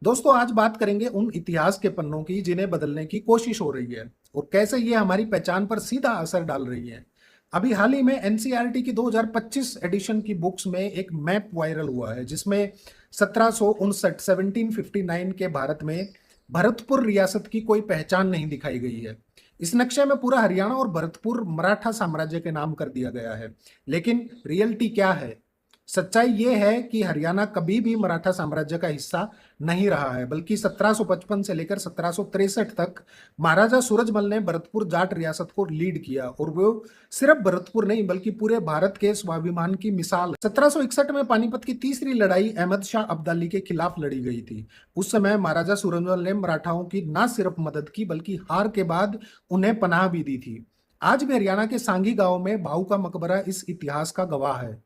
दोस्तों आज बात करेंगे उन इतिहास के पन्नों की जिन्हें बदलने की कोशिश हो रही है और कैसे ये हमारी पहचान पर सीधा असर डाल रही है। अभी हाल ही में एनसीईआरटी की 2025 एडिशन की बुक्स में एक मैप वायरल हुआ है जिसमें 1759 के भारत में भरतपुर रियासत की कोई पहचान नहीं दिखाई गई है। इस नक्शे में पूरा हरियाणा और भरतपुर मराठा साम्राज्य के नाम कर दिया गया है, लेकिन रियलिटी क्या है? सच्चाई ये है कि हरियाणा कभी भी मराठा साम्राज्य का हिस्सा नहीं रहा है, बल्कि 1755 से लेकर 1763 तक महाराजा सूरजमल ने भरतपुर जाट रियासत को लीड किया और वो सिर्फ भरतपुर नहीं बल्कि पूरे भारत के स्वाभिमान की मिसाल है। 1761 में पानीपत की तीसरी लड़ाई अहमद शाह अब्दाली के खिलाफ लड़ी गई थी। उस समय महाराजा सूरजमल ने मराठाओं की न सिर्फ मदद की बल्कि हार के बाद उन्हें पनाह भी दी थी। आज भी हरियाणा के सांगी गांव में भाऊ का मकबरा इस इतिहास का गवाह है।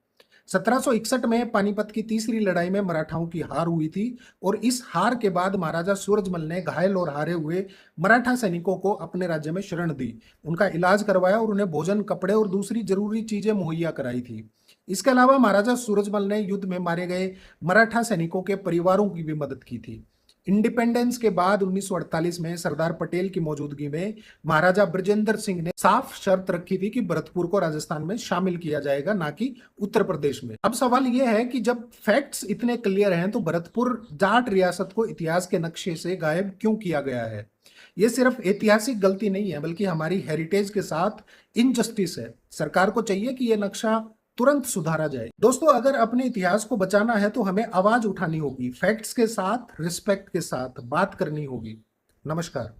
1761 में पानीपत की तीसरी लड़ाई में मराठाओं की हार हुई थी और इस हार के बाद महाराजा सूरजमल ने घायल और हारे हुए मराठा सैनिकों को अपने राज्य में शरण दी, उनका इलाज करवाया और उन्हें भोजन, कपड़े और दूसरी जरूरी चीजें मुहैया कराई थी। इसके अलावा महाराजा सूरजमल ने युद्ध में मारे गए मराठा सैनिकों के परिवारों की भी मदद की थी। इंडिपेंडेंस के बाद 1948 में सरदार पटेल की मौजूदगी में महाराजा ब्रजेंद्र सिंह ने साफ शर्त रखी थी कि भरतपुर को राजस्थान में शामिल किया जाएगा, ना कि उत्तर प्रदेश में। अब सवाल यह है कि जब फैक्ट्स इतने क्लियर हैं तो भरतपुर जाट रियासत को इतिहास के नक्शे से गायब क्यों किया गया है? ये सिर्फ ऐतिहासिक गलती नहीं है बल्कि हमारी हेरिटेज के साथ इनजस्टिस है। सरकार को चाहिए कि यह नक्शा तुरंत सुधारा जाए। दोस्तों, अगर अपने इतिहास को बचाना है तो हमें आवाज उठानी होगी, फैक्ट्स के साथ, रिस्पेक्ट के साथ बात करनी होगी। नमस्कार।